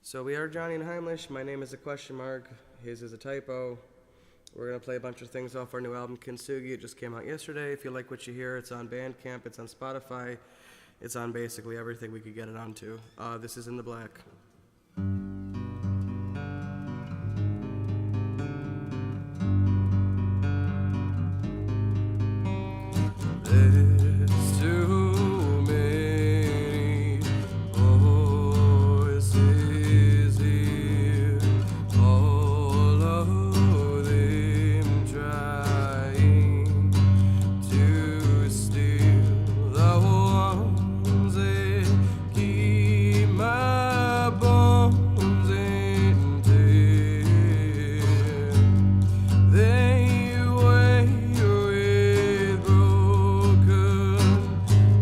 So we are Johnny and Unheimlich. My name is a question mark. His is a typo. We're going to play a bunch of things off our new album, Kintsugi. It just came out yesterday. If you like what you hear, it's on Bandcamp, it's on Spotify, it's on basically everything we could get it onto. This is In the Black. There's too many voices here, all of them trying to steal the ones that keep my bones intact. They weigh with broken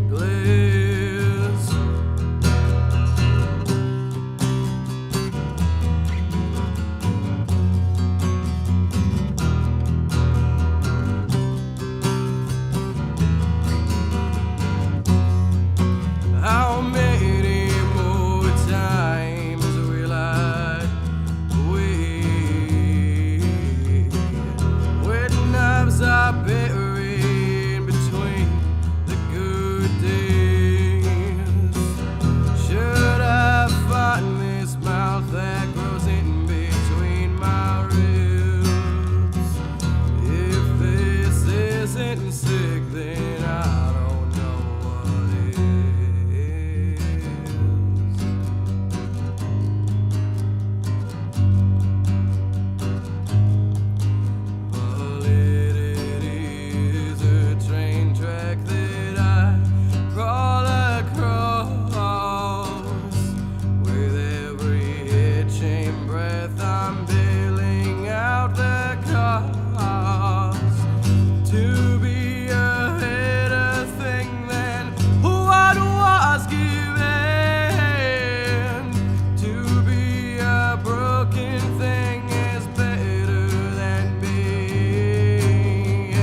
glass. How many more times will I wait when knives are buried between the good days? Should I find this mouth that grows in between my ribs? If this isn't sick, then I don't know what is. Well, it is a train track that I crawl across. With every hitching breath, I'm bailing out the cost. To be ahead of thing than what was given. To be a broken thing is better than being.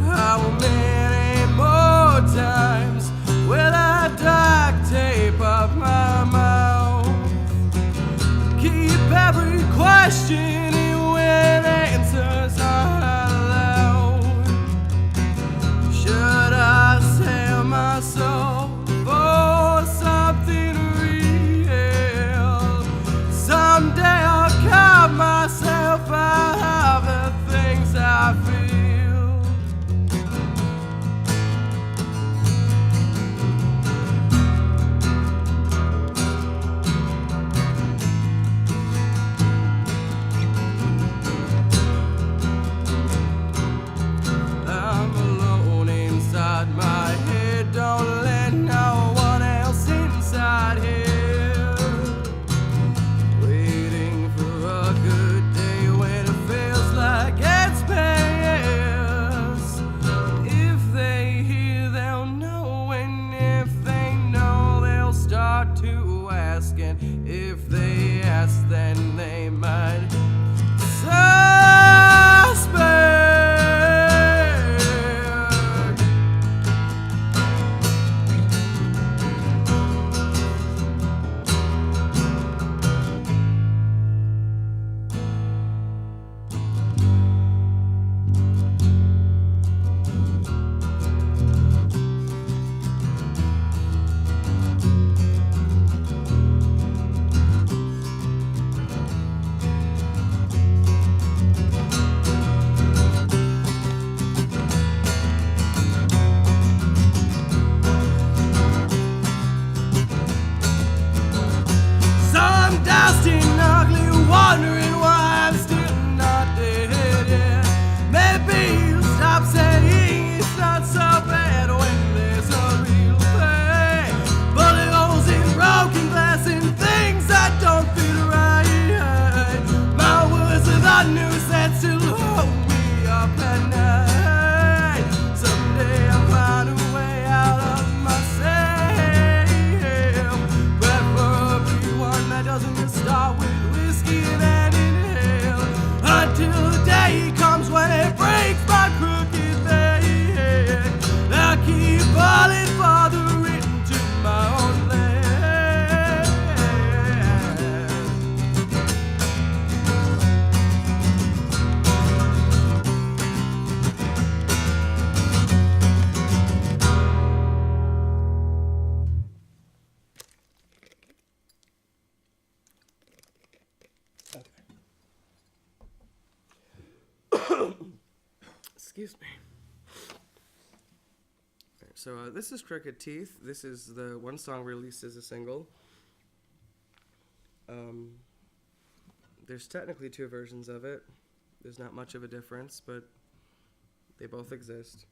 How many more times will I duct tape up my mouth? Keep every question with answers aloud. Should I sell my soul for something real? Someday I'll cut myself out of the things I feel. I'm alone inside my head. Don't let no one else inside here. Waiting for a good day when it feels like it's past. If they hear, they'll know, and if they know, they'll start to ask, and if they ask, then they might suspect. So I'm dusty and ugly, wondering why I'm still not dead yet. Maybe you'll stop saying it's not so bad when there's a real thing. Bullet holes in broken glass and things that don't fit right. My words are the news that still hold me up at night. Someday I'll find a way out of myself. But for everyone that doesn't start with whiskey Excuse me. So this is Crooked Teeth. This is the one song released as a single. There's technically two versions of it. There's not much of a difference, but they both exist.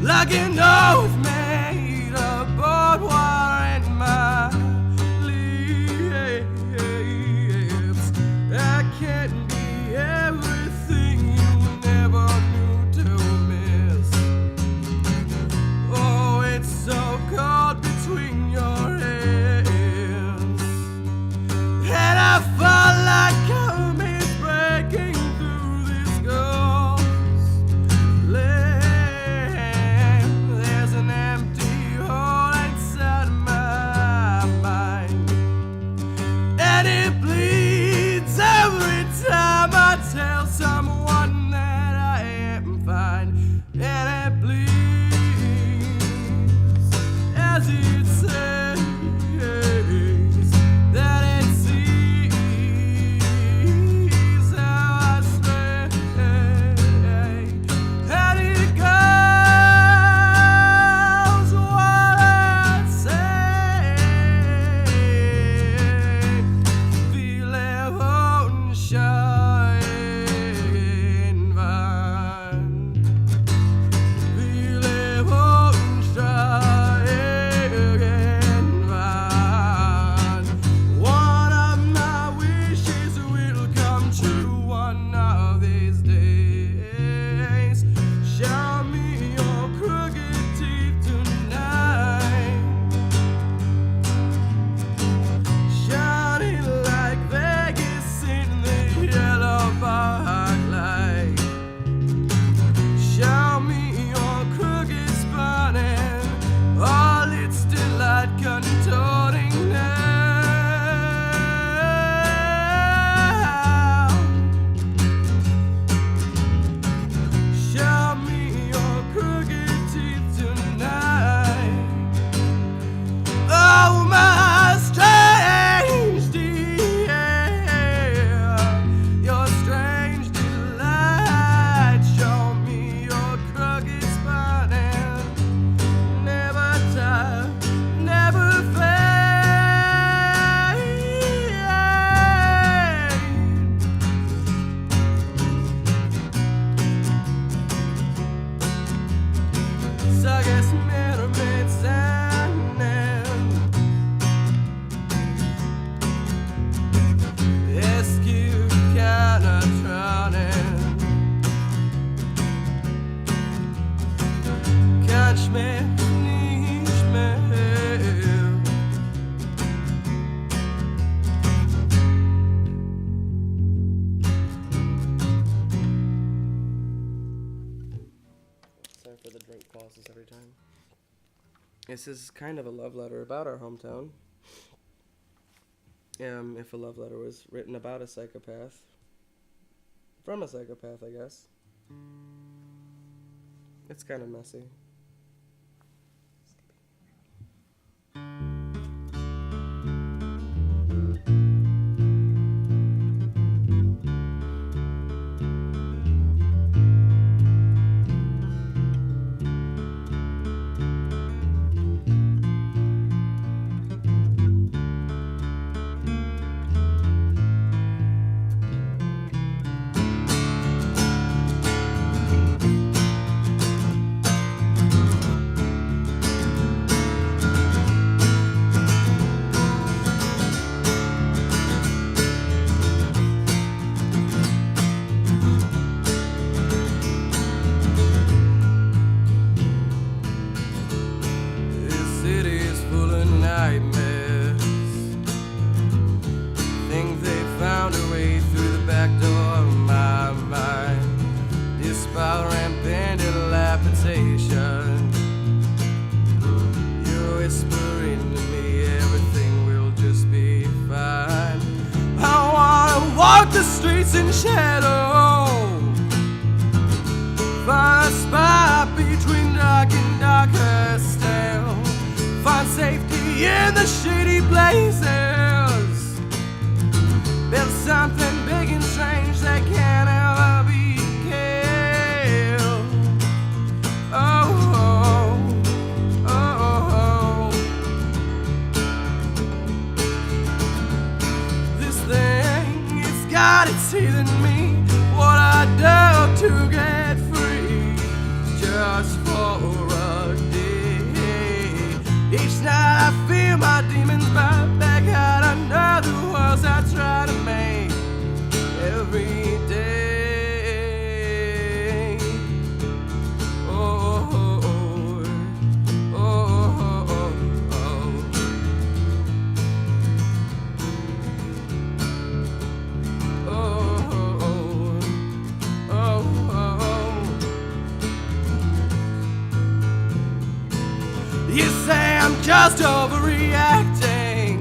Like an oath made of barbed wire in my lips. I can't be everything you never knew to miss. Oh, it's so cold between your hands, and I fall like comets breaking through this ghost land. There's an Sagas mermaids and rescue kinda drowning. Catch me, niche me. Sorry for the drink pauses every time. This is kind of a love letter about our hometown. If a love letter was written about a psychopath. From a psychopath, I guess. It's kind of messy. The streets in shadow, find a spot between dark and darker still. Find safety in the shady places. Build something big and strange that can't ever be killed. Oh, oh, oh, oh. This thing got its teeth in me. What I do to get free, just for a day. Each night I feel my demons bite back out under the walls I try to make every day. Oh, oh, oh, oh, oh, oh. You say I'm just overreacting.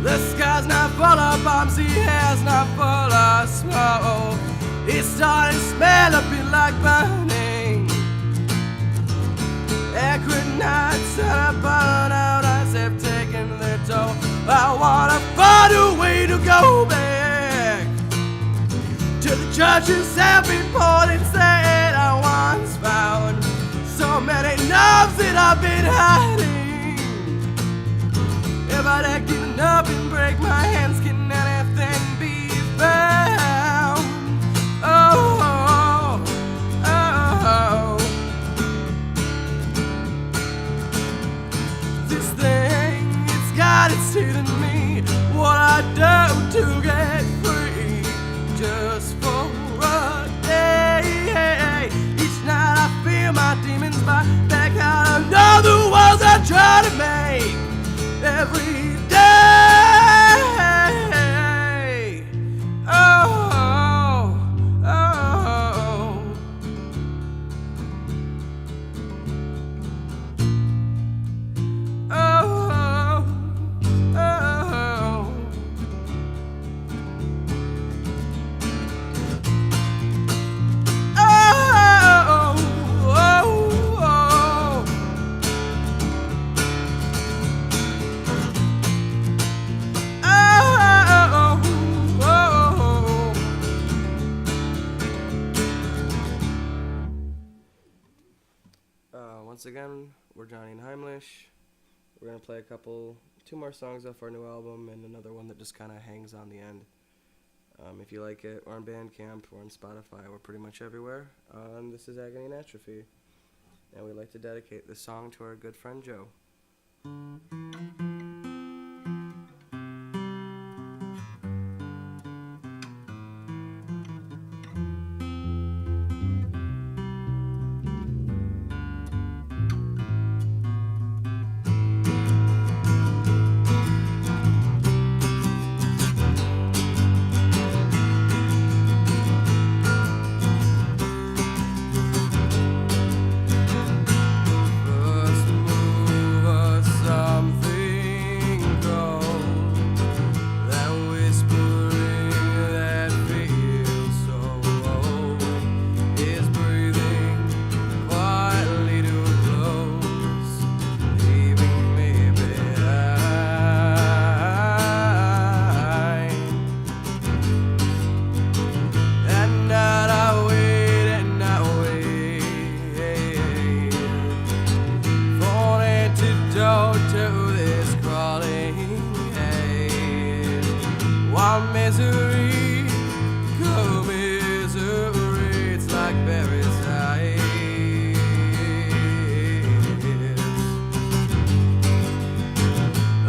The sky's not full of bombs, the air's not full of smoke. It's starting to smell a bit like burning. Air could not set a burn out as if taking their toll. I wanna find a way to go back to the churches that people instead I once found. So many knobs that I've been hiding. If I'd acted up and break my hands, can anything be found? Oh, oh, oh, oh. This thing, it's got its teeth in me. What I do to get free, just for a day. Each night I feel my demons bite back out under the walls I try to make every day. Oh, oh, oh. Oh, oh, oh. Once again, we're Johnny and Unheimlich. We're going to play two more songs off our new album and another one that just kind of hangs on the end. If you like it, we're on Bandcamp, we're on Spotify, we're pretty much everywhere. This is Agony and Atrophy. And we'd like to dedicate this song to our good friend Joe.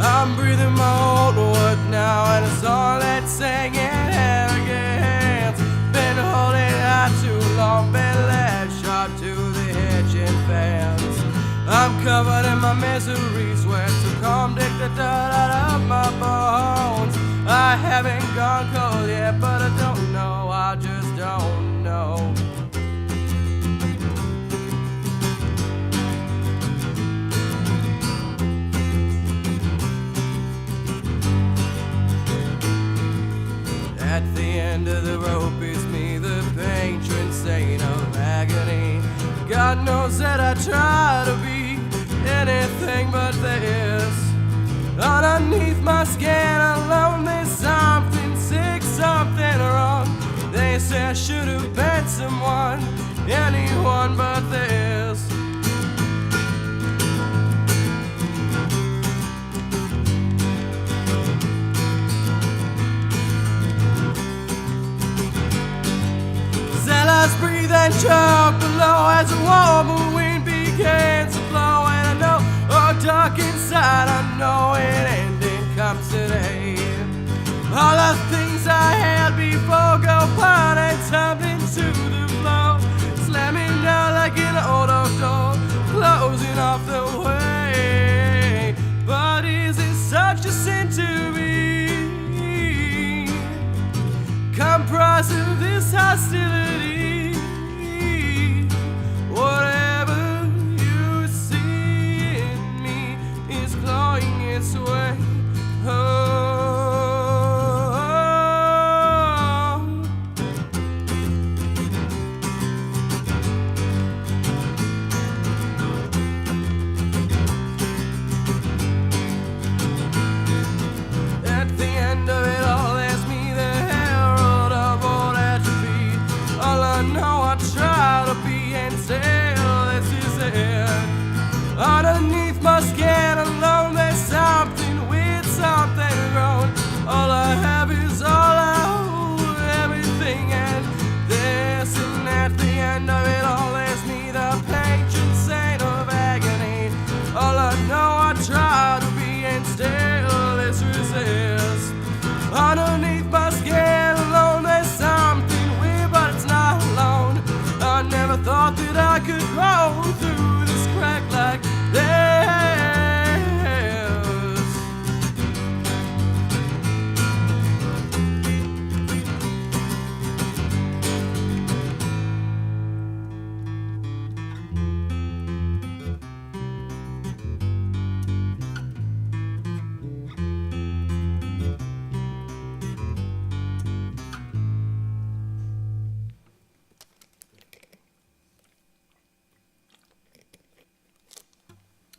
I'm breathing my own work now, and it's all that singing arrogance. Been holding out too long, been led shot to the hedge and fence. I'm covered in my misery, sweat to calm, dig the dirt out of my bones. I haven't gone cold yet, but I don't know, I just don't know. At the end of the rope is me, the patron saint of agony. God knows that I try to be anything but this. Underneath my skin alone there's something sick, something wrong. They say I should have been someone, anyone but this. Zealous breathe and choke below as a warm wind begins to blow. And I know, oh dark inside, I know an ending comes today. All the things I had before go apart and tumbling to the floor, slamming down like an old oak door, closing off the way. But is it such a sin to be comprised of this hostility? Whatever you see in me is clawing its way. At the end of it all, there's me, the herald of old atrophy. All I know I try to be, and still this is it. Underneath my skin alone there's something weird, something wrong. All I have is all I owe, everything and this. And at the end of it all there's me, the patron saint of agony. All I know I try to be, and still this resists. Underneath my skin alone there's something weird, but it's not alone. I never thought that I could grow through this crack like this.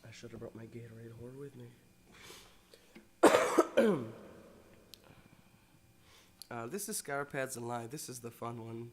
I should have brought my Gatorade whore with me. This is Scour Pads and Lye. This is the fun one.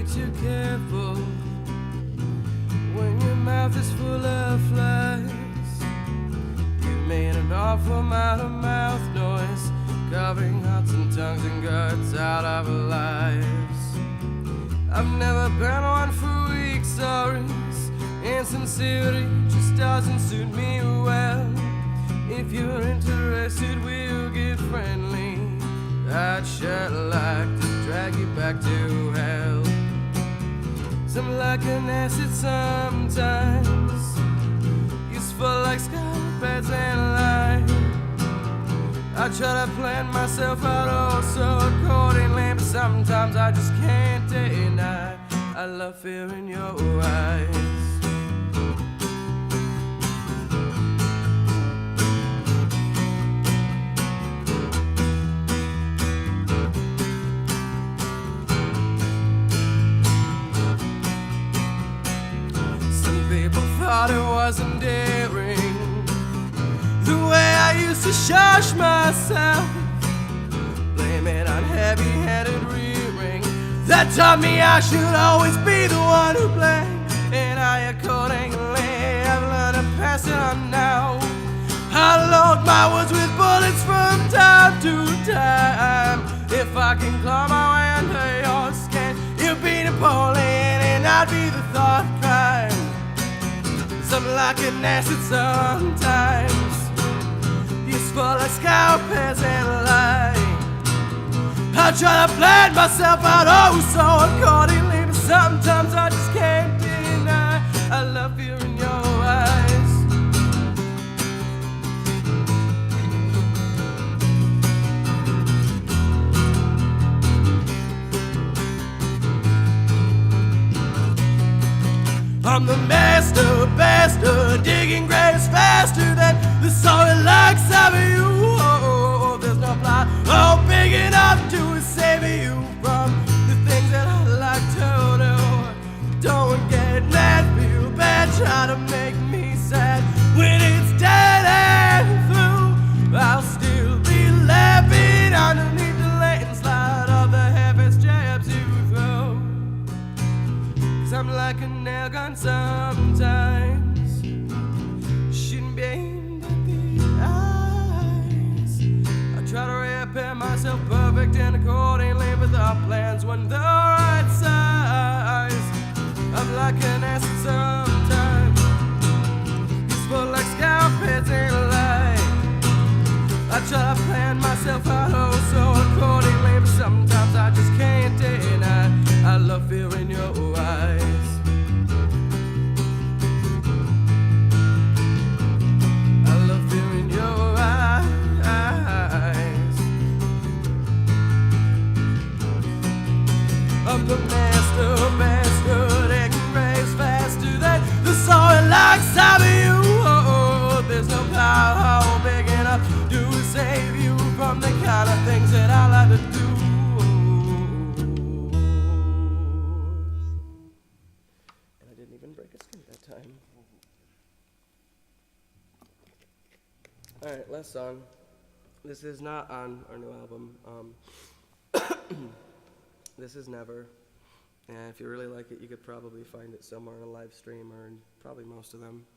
makes you careful when your mouth is full of flies. You made an awful amount of mouth noise, carving hearts and tongues and guts out of our lives. I've never been one for weak stories. Insincerity just doesn't suit me well. If you're interested, we'll get friendly. I'd sure like to drag you back to hell. Some like an acid sometimes, useful like Scour Pads and Lye. I try to plan myself out also accordingly, but sometimes I just can't deny I love fear in your eyes. Thought it was endearing the way I used to shush myself, blame it on heavy-handed rearing that taught me I should always be the one who blamed, and I accordingly have learned to pass it on now. I load my words with bullets from time to time. If I can claw my way under your skin, you'd be Napoleon and I'd be the thought crime. Something like an acid sometimes, useful like Scour Pads and Lye. I try to plan myself out oh so accordingly, but sometimes I just can't deny I love fear in your eyes. I'm the master, bastard, digging graves faster than the solid likes of you. Oh, there's no plot, oh, big enough to save you from the things that I like to do. Don't get mad, feel bad, try to make me sad. When it's dead and through, I'll still be laughing underneath the landslide of the heaviest jabs you throw. 'Cause I'm like a nail gun sometimes, shouldn't be aimed at the eyes. I try to repair myself perfect and accordingly, but the plans weren't the right size. I'm like an acid sometimes, useful like Scour Pads and Lye. I try to plan myself out oh so accordingly, but sometimes I just can't deny I love fear in your eyes. I love fear in your eyes. I'm the master, taking graves faster than the solid likes of you. Oh, there's no power big enough to save you from the kind of things that I like to do. And I didn't even break a string that time. Alright, last song. This is not on our new album. This is Never. And if you really like it, you could probably find it somewhere on a live stream or in probably most of them.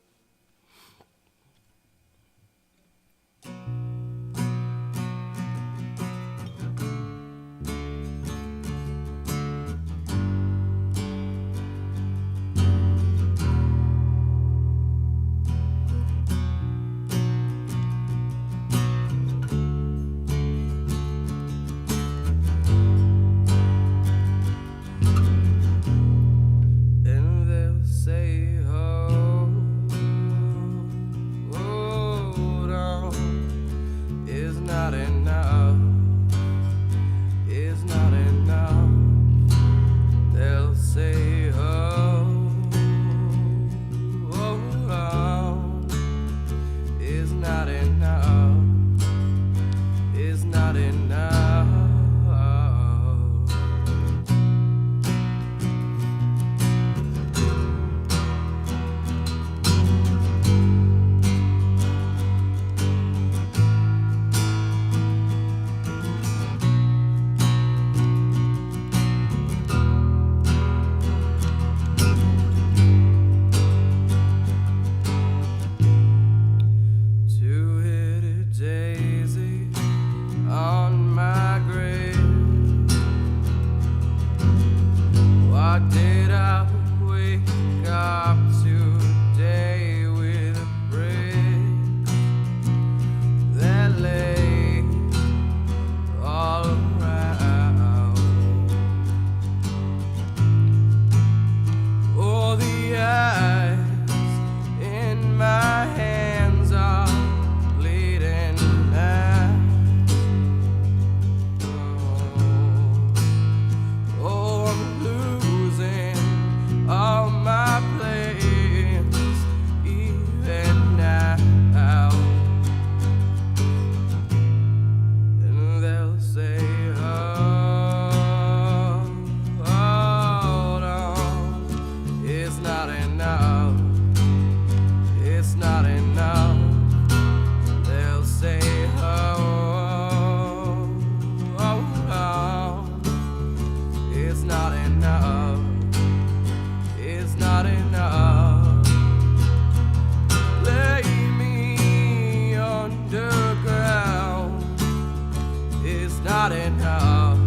not enough.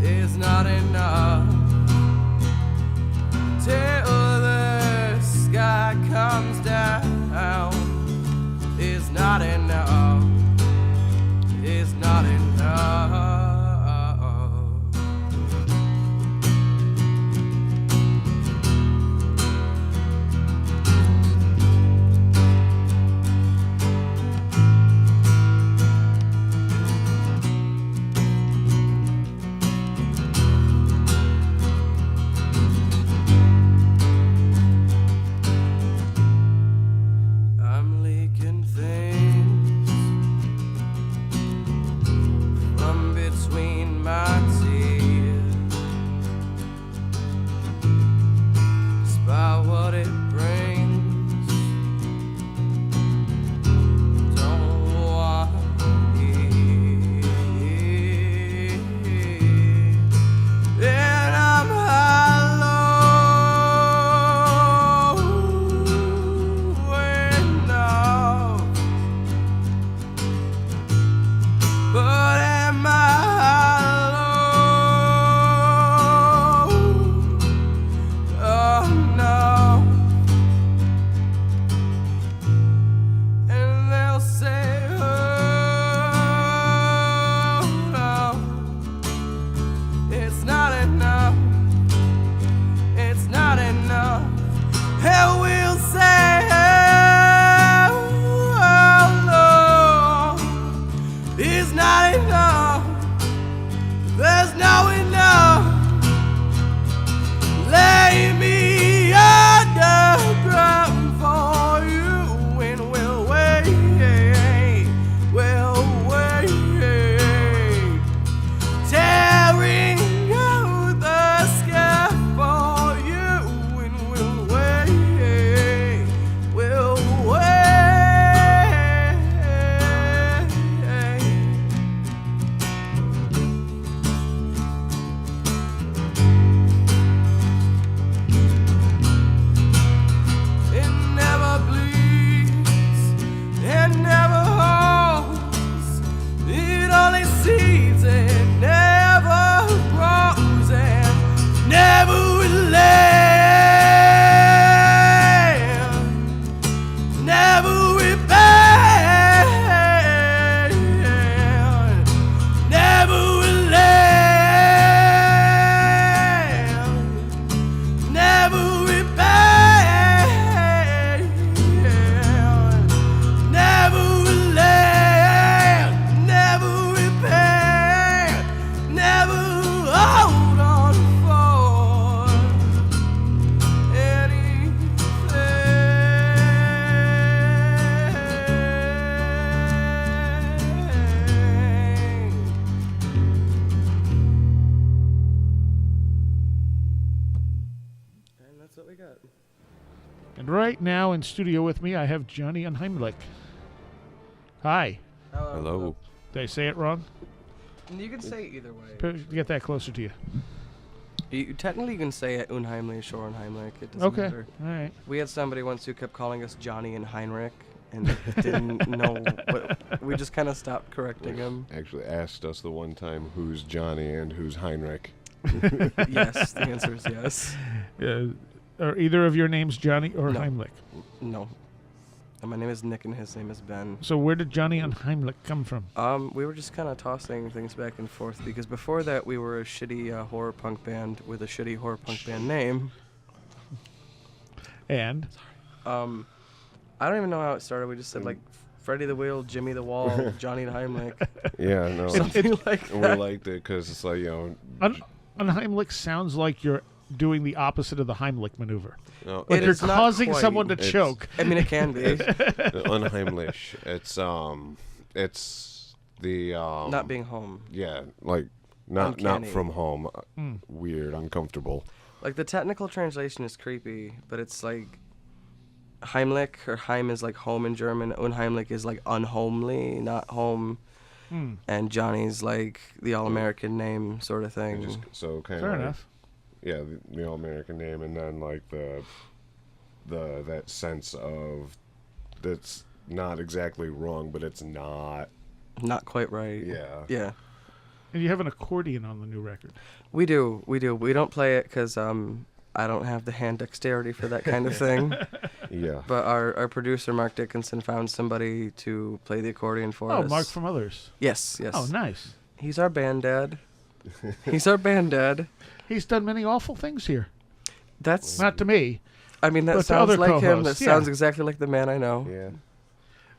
It's not enough. Till the sky comes down. It's not enough. It's not enough. I'm leaking things from between my teeth. Despite what it brings, don't want it. And I'm hollow enough. But am I hollow? Oh no. And they'll say, oh no. It's not enough. It's not enough. And we'll say, oh no. It's not enough. There's no enough. Lay me underground for you, and we'll wait. We'll wait. Tearing out the sky for you, and we'll wait. We'll wait. It never bleeds, it never holds, it only seeds, it never grows, and never will land, never will bend, never will land, never will bend, never will land, never will bend, never hold on for anything. And that's what we got. And right now in studio with me, I have Johnny Unheimlich. Hi. Hello. Did I say it wrong? You can say it either way. Get that closer to you. You technically can say it Unheimlich or Unheimlich. It doesn't Okay. matter. All right. We had somebody once who kept calling us Johnny and Heinrich and didn't know what. We just kind of stopped correcting him. Actually asked us the one time who's Johnny and who's Heinrich. Yes, the answer is yes. Are either of your names Johnny or No. Heimlich? No. And my name is Nick and his name is Ben. So where did Johnny Unheimlich come from? We were just kind of tossing things back and forth because before that we were a shitty horror punk band with a shitty horror punk band name. And? I don't even know how it started. We just said like Freddie the Wheel, Jimmy the Wall, Johnny and Heimlich. Yeah, no. Something like And that. we liked it because it's like, Unheimlich sounds like you're doing the opposite of the Heimlich maneuver. no, Like It you're is not causing quite. someone to It's- choke. I mean, it can be. Unheimlich. It's the Not being home. Yeah, like not Uncanny. from home. Weird, uncomfortable. Like the technical translation is creepy, but it's like Heimlich or Heim is like home in German. Unheimlich is like unhomely, not home. And Johnny's like the all-American name sort of thing. Just so kind Fair of enough. Yeah, the all-American name, and then like the that sense of that's not exactly wrong, but it's not not quite right. Yeah. And you have an accordion on the new record. We do. We don't play it because I don't have the hand dexterity for that kind of thing. Yeah. But our producer, Mark Dickinson, found somebody to play the accordion for us. Oh, Mark from Others. Yes. Oh, nice. He's our band dad. He's done many awful things here. That's not to me. I mean, that but sounds like him. Co-hosts, That sounds exactly like the man I know. Yeah.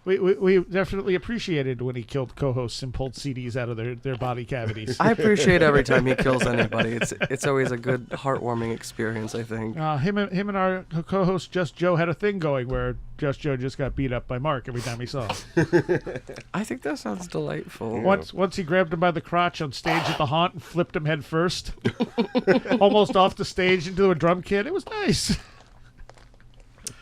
We definitely appreciated when he killed co-hosts and pulled CDs out of their body cavities. I appreciate every time he kills anybody. It's always a good, heartwarming experience, I think. Him and our co-host Just Joe had a thing going where Just Joe just got beat up by Mark every time he saw him. I think that sounds delightful. Yeah. Once he grabbed him by the crotch on stage at the Haunt and flipped him head first, almost off the stage into a drum kit. It was nice.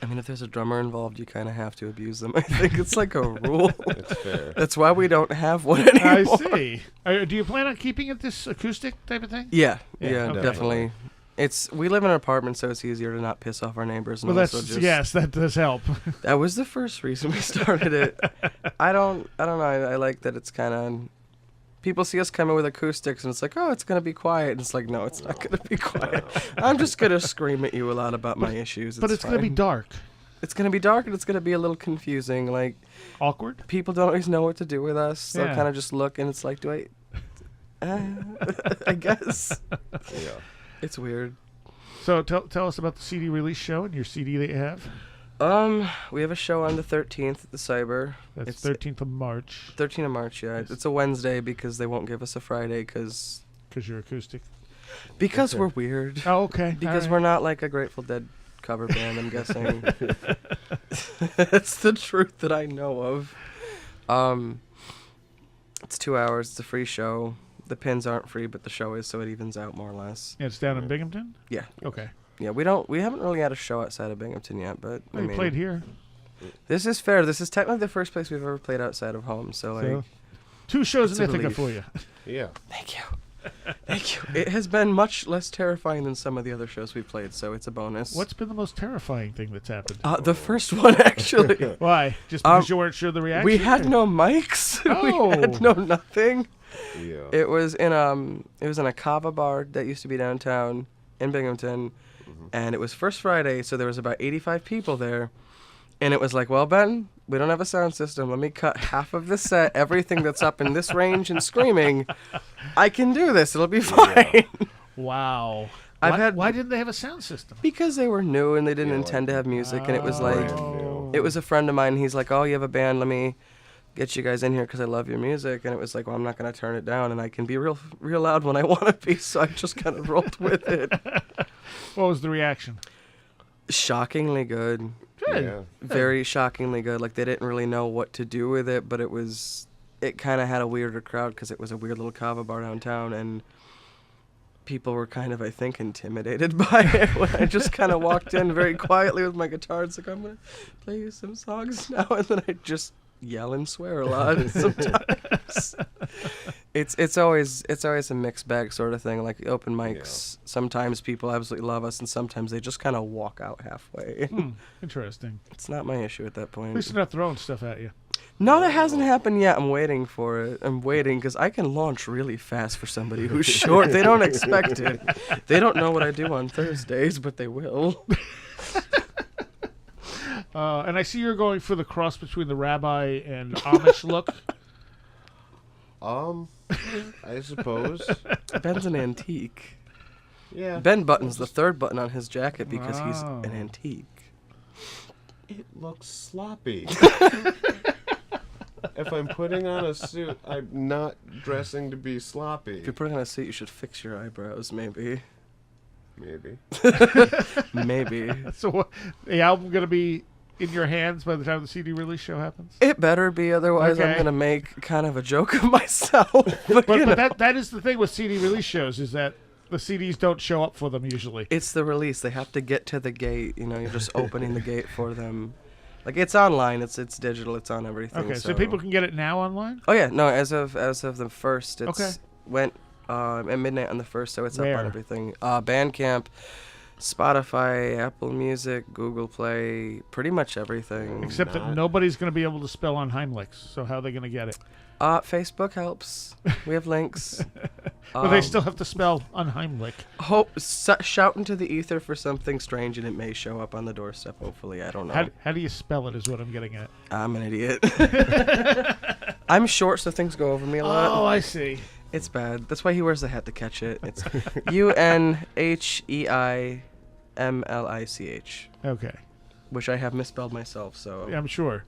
I mean, if there's a drummer involved, you kind of have to abuse them. I think it's like a rule. It's fair. That's why we don't have one anymore. I see. Do you plan on keeping it this acoustic type of thing? Yeah, okay. definitely. We live in an apartment, so it's easier to not piss off our neighbors. And Well, also that does help. That was the first reason we started it. I don't know. I like that it's kind of. People see us coming with acoustics, and it's like, oh, it's going to be quiet. And it's like, no, it's not going to be quiet. I'm just going to scream at you a lot about my issues. But it's going to be dark. It's going to be dark, and it's going to be a little confusing. Like, awkward? People don't always know what to do with us. They'll kind of just look, and it's like, do I... I guess. Yeah. It's weird. So tell us about the CD release show and your CD that you have. We have a show on the 13th at the Cyber. That's 13th of March. 13th of March, yeah. Yes. It's a Wednesday because they won't give us a Friday because you're acoustic. Because we're weird. Oh, okay. Because we're not like a Grateful Dead cover band, I'm guessing. That's the truth that I know of. It's 2 hours. It's a free show. The pins aren't free, but the show is, so it evens out more or less. Yeah, it's down in Binghamton? Yeah. Okay. Yeah, we haven't really had a show outside of Binghamton yet, but we played here. This is fair. This is technically the first place we've ever played outside of home, so like 2 shows in Ithaca for you. Yeah. Thank you. Thank you. It has been much less terrifying than some of the other shows we've played, so it's a bonus. What's been the most terrifying thing that's happened? The first one, actually. Why? Just because you weren't sure of the reaction? We had no mics. Oh. We had no nothing. Yeah. It was in a kava bar that used to be downtown in Binghamton, and it was First Friday, so there was about 85 people there, and it was like, well, Ben, we don't have a sound system. Let me cut half of the set, everything that's up in this range and screaming. I can do this. It'll be fine. Wow. Why didn't they have a sound system? Because they were new and they didn't intend to have music, and it was like, it was a friend of mine. He's like, oh, you have a band. Let me get you guys in here because I love your music. And it was like, well, I'm not going to turn it down, and I can be real loud when I want to be, so I just kind of rolled with it. What was the reaction? Shockingly good. Good. Yeah. Very shockingly good. Like, they didn't really know what to do with it, but it kind of had a weirder crowd because it was a weird little kava bar downtown, and people were kind of, I think, intimidated by it when I just kind of walked in very quietly with my guitar. It's like, I'm going to play you some songs now, and then I just yell and swear a lot sometimes. It's always a mixed bag sort of thing. Like open mics, sometimes people absolutely love us, and sometimes they just kind of walk out halfway. Interesting. It's not my issue at that point. At least they're not throwing stuff at you. No, that hasn't happened yet. I'm waiting for it. I'm waiting because I can launch really fast for somebody who's short. They don't expect it. They don't know what I do on Thursdays, but they will. And I see you're going for the cross between the rabbi and Amish look. I suppose. Ben's an antique. Yeah. Ben buttons the third button on his jacket because he's an antique. It looks sloppy. If I'm putting on a suit, I'm not dressing to be sloppy. If you're putting on a suit, you should fix your eyebrows, maybe. Maybe. Maybe. So the album going to be in your hands by the time the CD release show happens? It better be, otherwise I'm going to make kind of a joke of myself. But that is the thing with CD release shows, is that the CDs don't show up for them usually. It's the release. They have to get to the gate. You know, you're just opening the gate for them. Like, it's online. It's digital. It's on everything. Okay, so people can get it now online? Oh, yeah. No, as of the 1st, Okay. went at midnight on the 1st, so it's Where? up on everything. Bandcamp. Spotify, Apple Music, Google Play, pretty much everything. Except that nobody's going to be able to spell Unheimlich. So how are they going to get it? Facebook helps. We have links. But they still have to spell Unheimlich. Shout into the ether for something strange, and it may show up on the doorstep. Hopefully, I don't know. How do you spell it? Is what I'm getting at. I'm an idiot. I'm short, so things go over me a lot. Oh, I see. It's bad. That's why he wears the hat to catch it. It's UNHEIMLICH. Okay. Which I have misspelled myself, so. Yeah, I'm sure.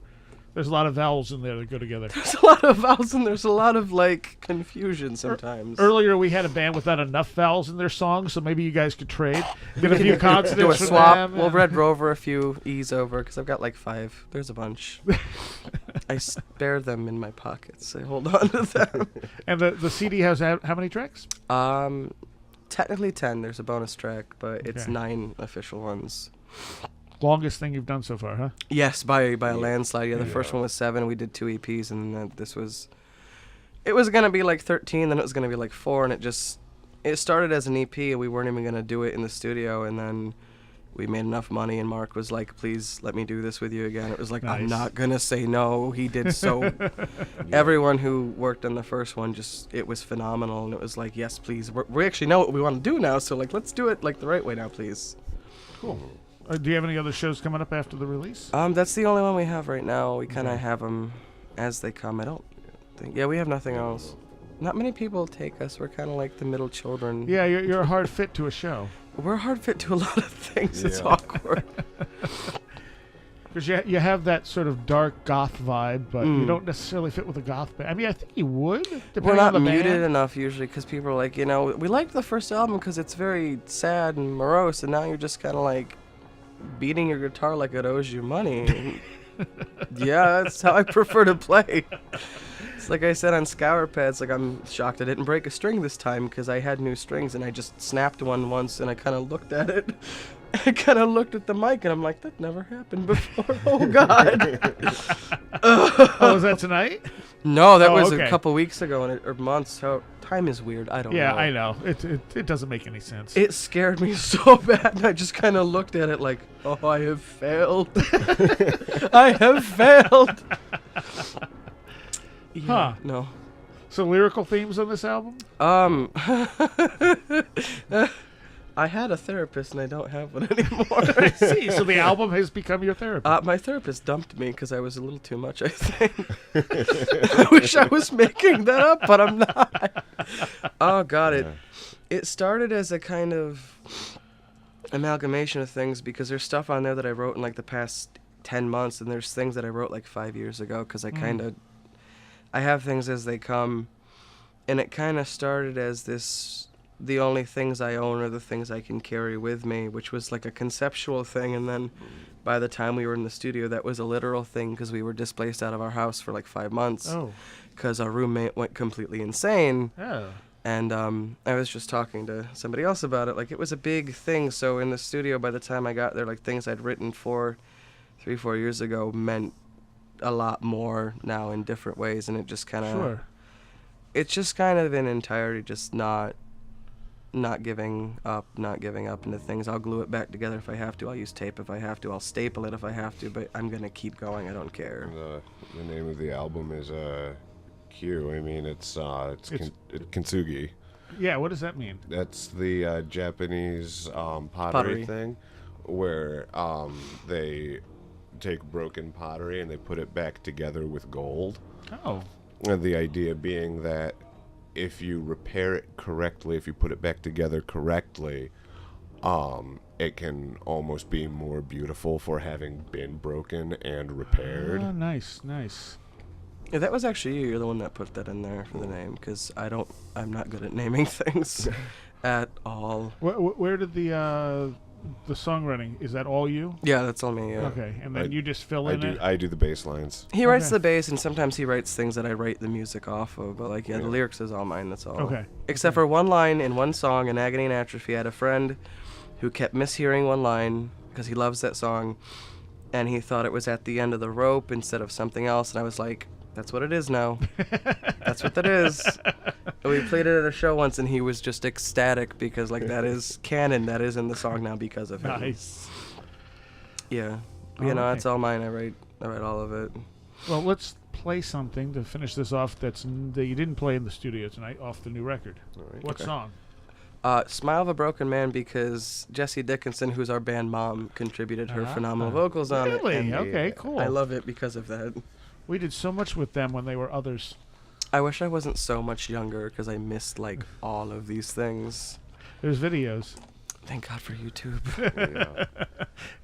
There's a lot of vowels in there that go together. There's a lot of vowels and there's a lot of, like, confusion sometimes. Earlier, we had a band without enough vowels in their songs, so maybe you guys could trade. Get a few consonants do a from swap. them. We'll Red Rover a few E's over, because I've got, like, 5. There's a bunch. I spare them in my pockets. I hold on to them. And the CD has how many tracks? Technically 10. There's a bonus track, but it's Okay. 9 official ones. Longest thing you've done so far, huh? Yes, by a landslide. Yeah, the first one was 7. We did 2 EPs, and then this was. It was gonna be like 13, then it was gonna be like 4, and it started as an EP. And we weren't even gonna do it in the studio, and then we made enough money, and Mark was like, "Please let me do this with you again." It was like, Nice. I'm not gonna say no. He did so. Everyone who worked on the first one it was phenomenal, and it was like, yes, please. We actually know what we want to do now, so like, let's do it like the right way now, please. Cool. Do you have any other shows coming up after the release? That's the only one we have right now. We kind of have them as they come. I don't think. Yeah, we have nothing else. Not many people take us. We're kind of like the middle children. Yeah, you're a hard fit to a show. We're a hard fit to a lot of things. It's Yeah. awkward. Because you have that sort of dark goth vibe, but you don't necessarily fit with a goth band. I mean, I think you would, depending We're not on the muted band. enough usually because people are like, we liked the first album because it's very sad and morose, and now you're just kind of like beating your guitar like it owes you money. Yeah, that's how I prefer to play. It's like I said on Scour Pads, like I'm shocked I didn't break a string this time because I had new strings and I just snapped one once and I kind of looked at it. I kind of looked at the mic and I'm like, that never happened before. Oh, God. Oh, was that tonight? No, that Oh, was okay. a couple weeks ago or months. How time is weird. I don't know. Yeah, I know. It doesn't make any sense. It scared me so bad, and I just kind of looked at it like, oh, I have failed. I have failed. Yeah, Huh. No. So lyrical themes on this album? I had a therapist, and I don't have one anymore. I see. So the album has become your therapy. My therapist dumped me because I was a little too much, I think. I wish I was making that up, but I'm not. Oh, God. It started as a kind of amalgamation of things because there's stuff on there that I wrote in like the past 10 months, and there's things that I wrote like 5 years ago because I have things as they come, and it kind of started as the only things I own are the things I can carry with me, which was like a conceptual thing, and then by the time we were in the studio, that was a literal thing because we were displaced out of our house for like 5 months because our roommate went completely insane. Oh. And I was just talking to somebody else about it. Like, it was a big thing. So in the studio, by the time I got there, like, things I'd written 3-4 years ago meant a lot more now in different ways. And it just kind of... Sure. It's just kind of in entirety just not giving up into things. I'll glue it back together if I have to. I'll use tape if I have to. I'll staple it if I have to. But I'm going to keep going. I don't care. The name of the album is Q. I mean, it's kintsugi. Yeah, what does that mean? That's the Japanese pottery thing, where they take broken pottery and they put it back together with gold. Oh. And the idea being that if you repair it correctly, if you put it back together correctly, it can almost be more beautiful for having been broken and repaired. Oh, nice, nice. Yeah, that was actually you. You're the one that put that in there for the name, because I'm not good at naming things at all. Where did the songwriting, is that all you? Yeah, that's all me, yeah. Okay, and then you just fill in it? I do the bass lines. He writes the bass, and sometimes he writes things that I write the music off of, but like, the lyrics is all mine, that's all. Okay. Except for one line in one song in Agony and Atrophy. I had a friend who kept mishearing one line, because he loves that song, and he thought it was at the end of the rope instead of something else, and I was like, That's what it is now. That's what that is. We played it at a show once, and he was just ecstatic because, like, that is canon. That is in the song now because of him. Nice. Yeah. Oh, You know, okay. it's all mine. I write all of it. Well, let's play something to finish this off that you didn't play in the studio tonight off the new record. All right. What Okay. song? Smile of a Broken Man, because Jessie Dickinson, who's our band mom, contributed her phenomenal vocals on it. Really? and Okay, cool. I love it because of that. We did so much with them when they were others. I wish I wasn't so much younger because I missed, like, all of these things. There's videos. Thank God for YouTube. Yeah.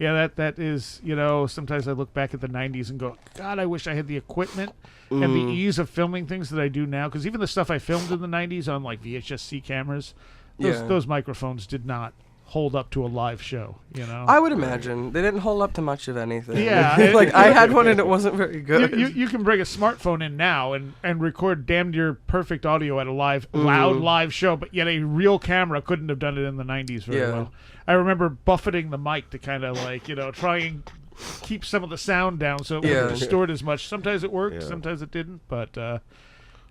Yeah, that is, you know, sometimes I look back at the 90s and go, God, I wish I had the equipment and the ease of filming things that I do now. Because even the stuff I filmed in the 90s on, like, VHS-C cameras, those microphones did not hold up to a live show, you know? I would imagine. They didn't hold up to much of anything. Yeah. Like, I had one and it wasn't very good. You can bring a smartphone in now and record damn near perfect audio at a loud live show, but yet a real camera couldn't have done it in the 90s very well. I remember buffeting the mic to kind of, like, you know, try and keep some of the sound down so it wouldn't distort as much. Sometimes it worked, sometimes it didn't, but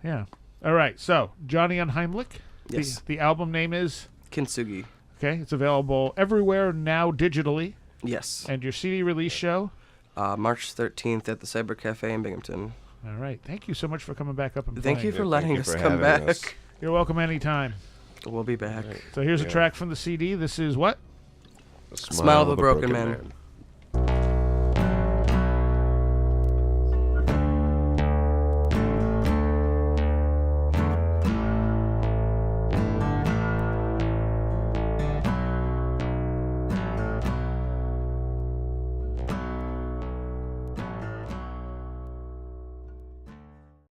yeah. All right, so Johnny Unheimlich. Yes. The album name is? Kintsugi. Okay, it's available everywhere now digitally. Yes. And your CD release show? March 13th at the Cyber Cafe in Binghamton. All right. Thank you so much for coming back up and Thank you playing. for letting thank you us for come having back. us. You're welcome anytime. We'll be back. So here's a track from the CD. This is what? Smile of a Broken Man.